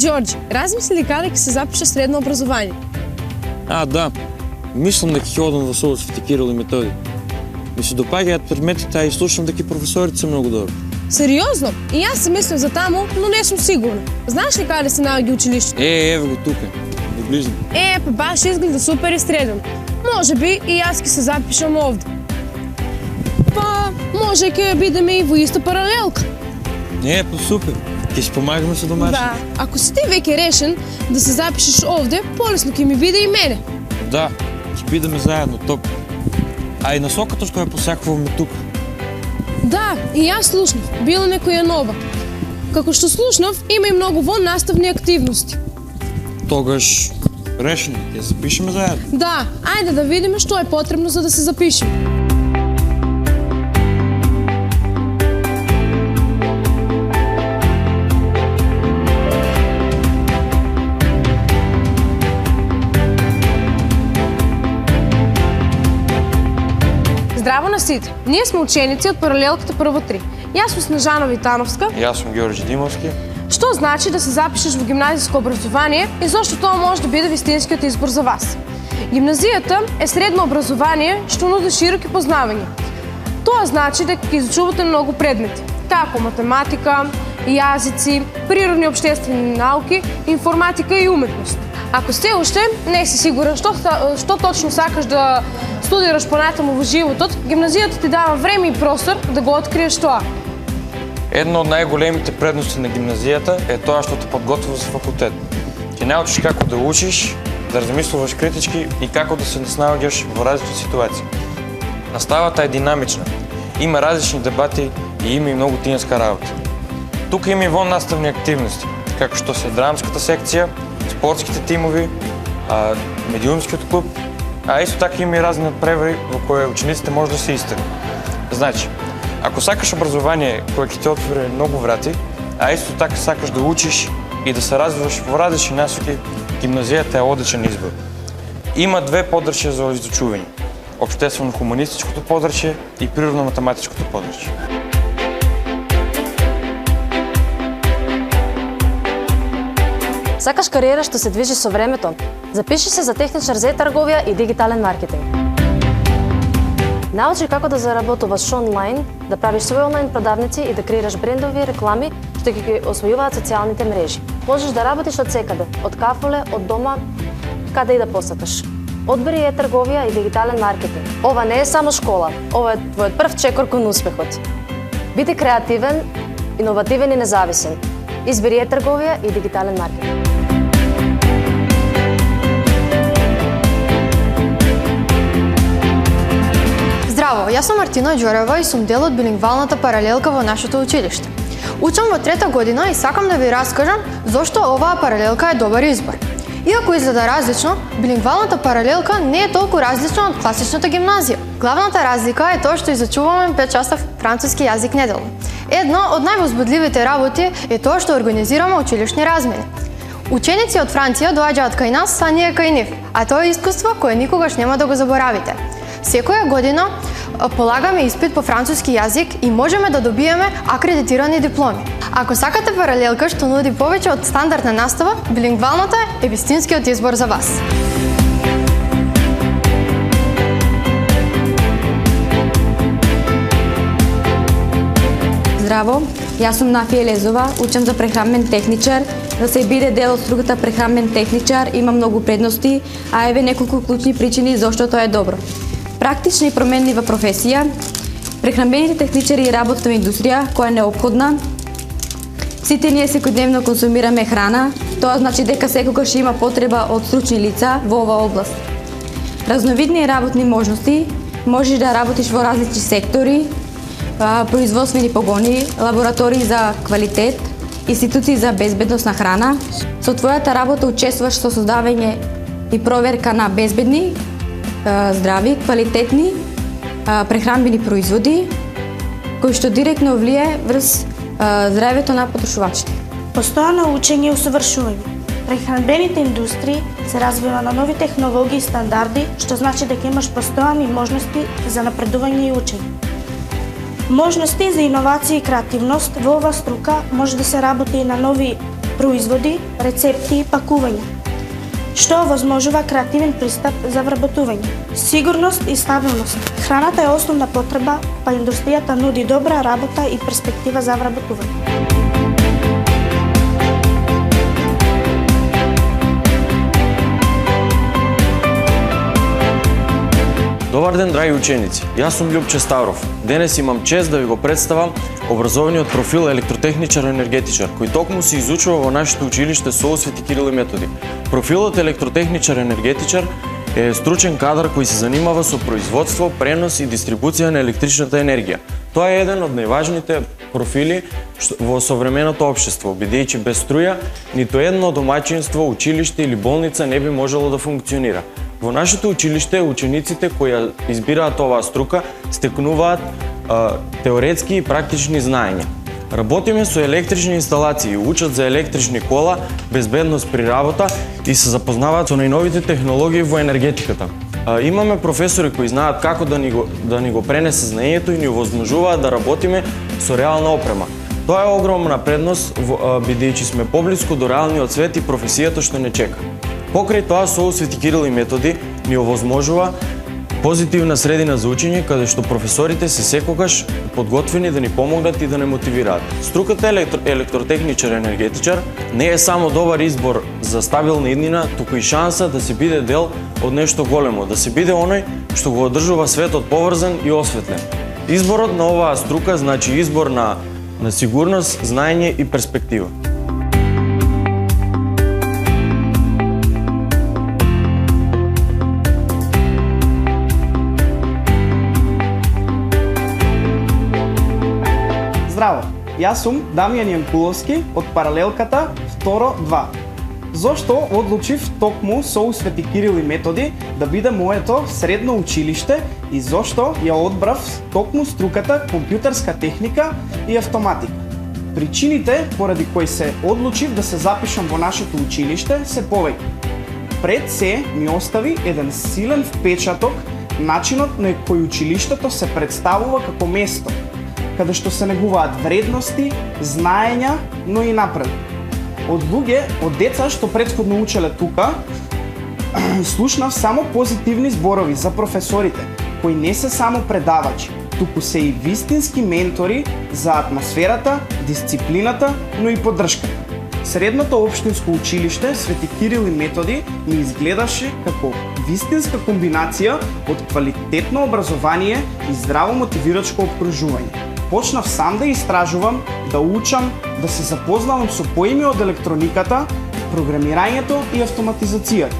Ѓорѓи, размисли ли каде ќе се запише средно образование? Да. Мислам дека ќе одам во Свети Кирил и Методий. Ми се допаѓаат предметите, а и слушам дека професорите се многу добри. Сериозно? И јас се мислам за таму, но не сум сигурна. Знаеш ли каде се наоѓа училиште? Ево го тука, во близина. Па баш изгледа супер и среден. Може би и јас ќе се запишам овде. Па, може ќе бидеме и во иста паралелка. Па супер. Ќе си помагаме со домашните. Да, ако си ти веќе решен да се запишеш овде, полесно ќе ми биде и мене. Да, ќе бидеме заедно тук. А и насоката што ја посакуваме тук. Да, и јас слушнав, била некоја нова. Како што слушнав, има и многу наставни активности. Тогаш решено, ќе запишеме заедно. Да, ајде да видиме што е потребно за да се запишеме. Здраво на сите! Ние сме ученици од паралелката прво 3. Јас сум Снежана Витановска. Јас сум Ѓорѓи Димовски. Што значи да се запишеш во гимназиско образование и зошто тоа може да биде вистинскиот избор за вас? Гимназијата е средно образование што нуди широки познавања. Тоа значи дека ќе изучувате многу предмети, како математика, јазици, природни и општествени науки, информатика и уметност. Ако сте уште не си сигурен што точно сакаш да студираш понатаму во животот, гимназијата ти дава време и простор да го откриеш тоа. Една од најголемите предности на гимназијата е тоа што те подготвува за факултет. Ќе научиш како да учиш, да размислуваш критички и како да се снаоѓаш во различни ситуации. Наставата е динамична, има различни дебати и има и многу тимска работа. Тука има и наставни активности, како што се драмската секција, спортските тимови, медиумскиот клуб, а исто така има и разни надпревари во кои учениците може да се истерат. Значи, ако сакаш образование кое ќе ти отвори многу врати, а исто така сакаш да учиш и да се развиваш во различни насоки, гимназијата е одличен избор. Има две подрачја за изучување: општествено-хуманистичкото подрачје и природно-математичкото подрачје. Сакаш кариера што се движи со времето? Запиши се за техничар за трговија и дигитален маркетинг. Научи како да заработуваш онлайн, да правиш своји онлайн продавници и да креираш брендови реклами што ќе ги освојуваат социјалните мрежи. Можеш да работиш од секаде, од кафуле, од дома, каде и да посакаш. Одбери трговија и дигитален маркетинг. Ова не е само школа, ова е твојот прв чекор кон успехот. Биди креативен, иновативен и независен. Избери трговија и дигитален маркетинг. Здраво, јас сум Мартина Ѓорева и сум дел од билингвалната паралелка во нашето училиште. Учам во 3-та година и сакам да ви раскажам зошто оваа паралелка е добар избор. Иако изгледа различно, билингвалната паралелка не е толку различна од класичната гимназија. Главната разлика е тоа што изучуваме 5 часов француски јазик неделно. Една од највозбудливите работи е тоа што организираме училишни размени. Ученици од Франција доаѓаат кај нас, а ние кај нив, а тоа е искуство кое никогаш нема да го заборавите. Секоја година полагаме испит по француски јазик и можеме да добиеме акредитирани дипломи. Ако сакате паралелка што нуди повеќе од стандардна настава, билингвалната е вистинскиот избор за вас. Здраво, јас сум Нафија Лезова, учам за прехранбен техничар. Да се биде дел од стругата прехранбен техничар има многу предности, а еве неколку клучни причини зошто тоа е добро. Практична и променлива професија, прехранбените техничари работат во индустрија која е неопходна. Сите ние секојдневно консумираме храна, тоа значи дека секогаш има потреба од стручни лица во оваа област. Разновидни работни можности, можеш да работиш во различни сектори, производствени погони, лаборатории за квалитет, институции за безбедност на храна. Со твојата работа учествуваш со создавање и проверка на безбедни, здрави, квалитетни прехранбени производи, кои што директно влие врз здравјето на потрошувачите. Постојано учење и усовршување. Прехранбените индустрии се развива на нови технологии и стандарди, што значи дека имаш постојани можности за напредување и учење. Можности за иновација и креативност во оваа струка може да се работи и на нови производи, рецепти и пакување, што овозможува креативен пристап за вработување. Сигурност и стабилност. Храната е основна потреба, па индустријата нуди добра работа и перспектива за вработување. Добар ден, драги ученици! Јас сум Љупче Ставров. Денес имам чест да ви го представам образованиот профил електротехничар-енергетичар, кој токму се изучува во нашето училиште СОУ Свети Кирил и Методи. Профилот електротехничар-енергетичар е стручен кадар кој се занимава со производство, пренос и дистрибуција на електричната енергија. Тоа е еден од најважните профили во современото општество, бидејќи без струја ниту едно домаќинство, училиште или болница не би можело да функционира. Во нашето училиште учениците кои избираат оваа струка стекнуваат теоретски и практични знаења. Работиме со електрични инсталации, учат за електрични кола, безбедност при работа и се запознаваат со најновите технологии во енергетиката. Имаме професори кои знаат како да ни го пренесе знаењето и ни овозможуваат да работиме со реална опрема. Тоа е огромна предност, бидејќи сме поблиску до реалниот свет и професијата што не чека. Покрај тоа, СОУ Свети Кирил и Методи ни овозможува позитивна средина за учење, каде што професорите се секогаш подготвени да ни помогнат и да не мотивираат. Струката електротехничар-енергетичар не е само добар избор за стабилна иднина, туку и шанса да се биде дел од нешто големо, да се биде оној што го одржува светот поврзан и осветлен. Изборот на оваа струка значи избор на сигурност, знаење и перспектива. Здраво, јас сум Дамјан Јанкуловски од паралелката 2-2. Зошто одлучив токму СОУ Свети Кирил и Методи да биде моето средно училиште и зошто ја одбрав токму струката компјутерска техника и автоматика? Причините поради кои се одлучив да се запишам во нашето училиште се повеќе. Пред се ми остави еден силен впечаток начинот на кој училиштето се представува како место, каде што се негуваат вредности, знаења, но и напред. Од луѓе, од деца што претходно учеле тука, слушнав само позитивни зборови за професорите, кои не се само предавачи, туку се и вистински ментори за атмосферата, дисциплината, но и поддршката. Средното општинско училиште Свети Кирил и Методи ми изгледаше како вистинска комбинација од квалитетно образование и здраво мотивирачко опкружување. Почнав сам да истражувам, да учам, да се запознавам со поими од електрониката, програмирањето и автоматизацијата.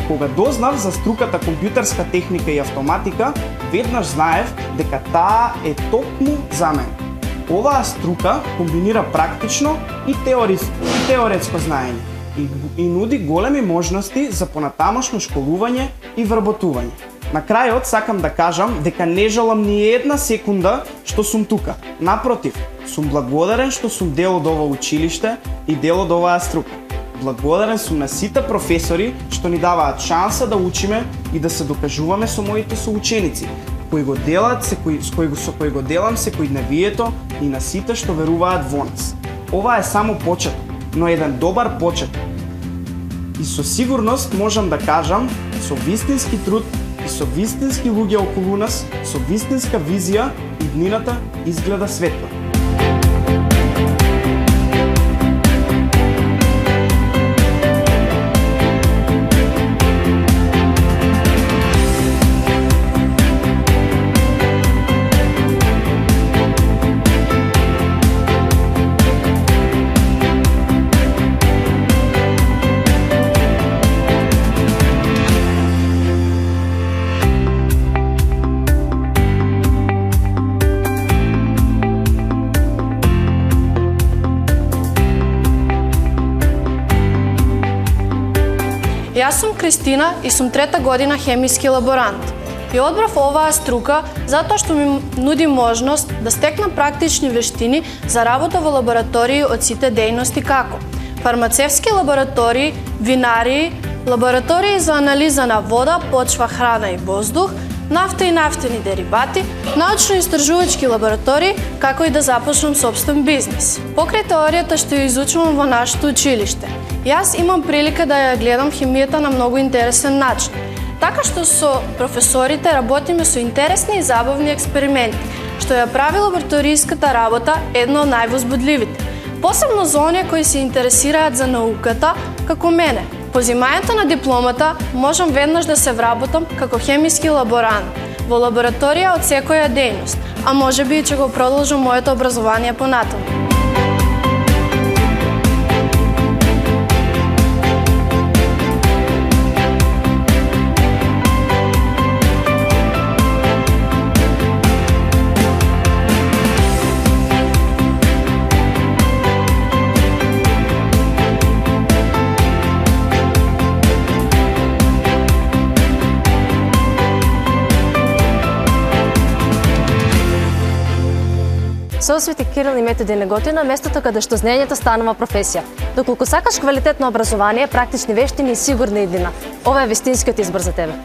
Кога дознав за струката компјутерска техника и автоматика, веднаш знаев дека таа е токму за мен. Оваа струка комбинира практично и теоретско знаење и нуди големи можности за понатамошно школување и вработување. На крајот сакам да кажам дека не жалам ни една секунда што сум тука. Напротив, сум благодарен што сум дел од ова училиште и дел од оваа струка. Благодарен сум на сите професори што ни даваат шанса да учиме и да се докажуваме со моите соученици, кои го делат со кои го делам секојдневието и на сите што веруваат во нас. Ова е само почеток, но еден добар почеток. И со сигурност можам да кажам, со вистински труд и со вистински луѓе околу нас, со вистинска визија, иднината изгледа светла. Јас сум Кристина и сум 3-та година хемиски лаборант. Ја одбрав оваа струка затоа што ми нуди можност да стекнам практични вештини за работа во лаборатории од сите дејности како фармацевски лаборатории, винарии, лаборатории за анализа на вода, почва, храна и воздух, нафта и нафтени дерибати, научно-истражувачки лаборатории, како и да започнам собствен бизнис. Покрај теоријата што ја изучувам во нашето училиште, јас имам прилика да ја гледам химијата на многу интересен начин. Така што со професорите работиме со интересни и забавни експерименти, што ја прави лабораториската работа една од највозбудливите. Посебно за оние кои се интересираат за науката, како мене. По земањето на дипломата можам веднаш да се вработам како хемиски лаборант во лабораторија од секоја дејност, а можеби и ќе го продолжам моето образование понатаму. Со Свети Кирил и Методи Неготина, местото каде што знаењето станува професија. Доколку сакаш квалитетно образование, практични вештини и сигурна иднина, ова е вистинскиот избор за тебе.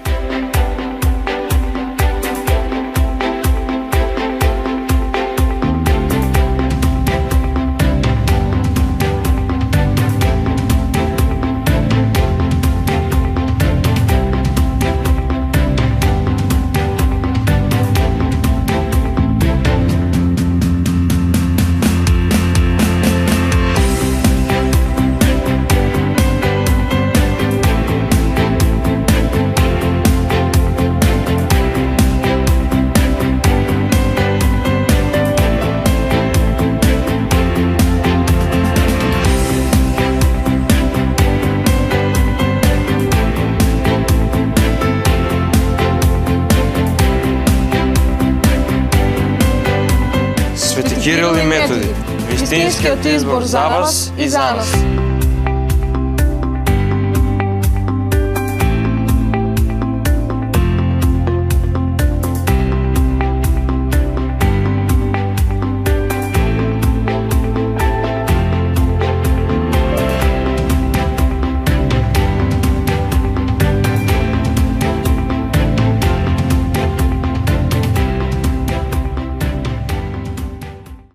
Свети Кирил и Методи, вистинскиот избор за вас и за нас.